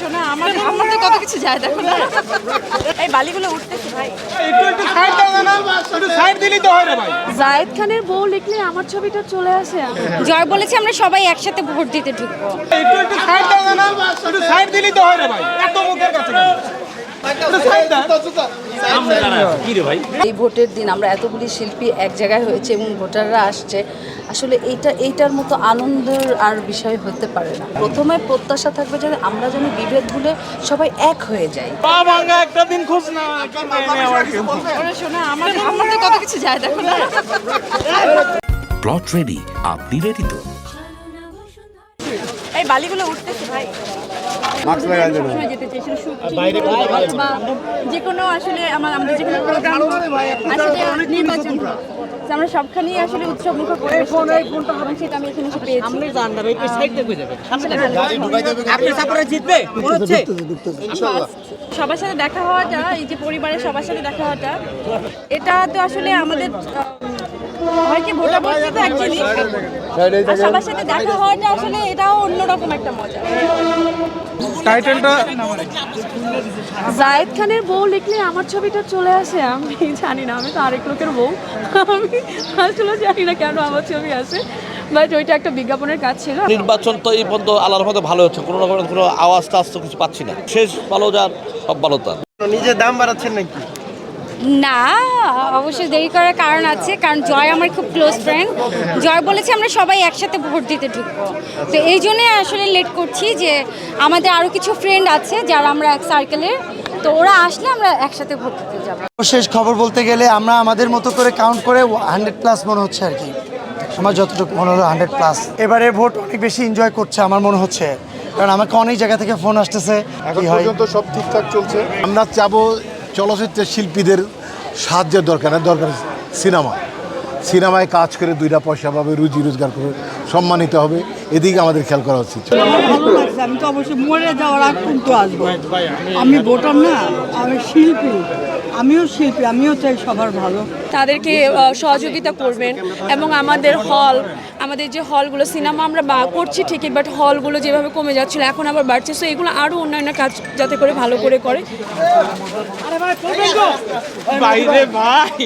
শোনা আমার তো কত কিছু যায় দেখো না এই বালিগুলো উঠতেছে ভাই একটু সাইড দাও না একটু সাইড দিলেই তো হয় রে ভাই জায়েদ খানের বউ লিখলে আমার ছবিটা চলে আসে জয় বলেছে আমরা সবাই একসাথে ভোট দিতে ঢুকবো একটু সাইড দাও না একটু সাইড দিলেই তো হয় রে ভাই এত মুখের কাছে এই ভোটের দিন আমরা এতগুলি শিল্পী এক জায়গায় হয়েছে এবং ভোটাররা আসছে আসলে এইটার মতো আনন্দের আর বিষয় হতে পারে না। প্রথমে প্রত্যাশা থাকবে যে আমরা যেন বিভেদ ভুলে সবাই এক হয়ে যাই। একটা দিন খোঁজ না শোনা আমার তো কত কিছু যায় দেখো না প্লট রেডি, আপনি রেডি তো? এই বালিগুলো উঠতেছে ভাই যে কোনো আসলে আমাদের যে কোনো প্রোগ্রাম আসলে নির্বাচন আমরা সবখানেই আসলে উৎসব মুখর পরিবেশ এবং সেটা আমি এখানে এসে পেয়েছি সবার সাথে দেখা হওয়াটা এই যে পরিবারের সবার সাথে দেখা হওয়াটা এটা তো আসলে আমাদের হয় কি ভোটা বলতে তো এক জিনিস আর সবার সাথে দেখা হওয়াটা আসলে এটাও অন্যরকম একটা মজা টাইটেলটা জায়েদ খানের বউ লিখলে আমার ছবিটা চলে আসে আমি জানি না আমি তো আরেক লোকের বউ আমি আসলে জানি না কেন আমার ছবি আসে বাট ওইটা একটা বিজ্ঞাপনের কাজ ছিল নির্বাচন তো এই পর্যন্ত আল্লাহর মধ্যে ভালো হচ্ছে, কোনো রকমের কোনো আওয়াজ টাজ তো কিছু পাচ্ছি না। শেষ ভালো যার সব ভালো তার। নিজের দাম বাড়াচ্ছেন নাকি? না, অবশ্যই দেরি করার কারণ আছে, কারণ জয় আমার খুব ক্লোজ ফ্রেন্ড। জয় বলেছে আমরা সবাই একসাথে ভোট দিতে ঢুকবো, তো এই জন্যই আসলে লেট করছি যে আমাদের আরও কিছু ফ্রেন্ড আছে যারা আমরা এক সার্কেলের, তো ওরা আসলে আমরা একসাথে ভোট দিতে যাবো। শেষ খবর বলতে গেলে আমরা আমাদের মতো করে কাউন্ট করে 100+ মনে হচ্ছে আর কি, আমার যতটুকু মনে হলো 100+। এবারে ভোট অনেক বেশি এনজয় করছে আমার মনে হচ্ছে, কারণ আমাকে অনেক জায়গা থেকে ফোন আসতেছে। এখন পর্যন্ত সব ঠিকঠাক চলছে। আমরা চাবো চলচ্চিত্রের শিল্পীদের সাহায্যের দরকার না, দরকার সিনেমায় কাজ করে দুইটা পয়সা পাবে, রুজি রোজগার করে সম্মানিত হবে, এদিকে আমাদের খেয়াল করা উচিত। ভালো লাগছে, আমি তো অবশ্যই মরে যাওয়ার আগ পর্যন্ত আসবো। আমি ভোটার না, আমি শিল্পী, আমিও চাই সবার ভালো। তাদেরকে সহযোগিতা করবেন এবং আমাদের যে হলগুলো সিনেমা আমরা করছি ঠিকই, বাট হলগুলো যেভাবে কমে যাচ্ছিল এখন আবার বাড়ছে, সো এগুলো আরও অন্যান্য কাজ যাতে করে ভালো করে করে। বাইরে ভাই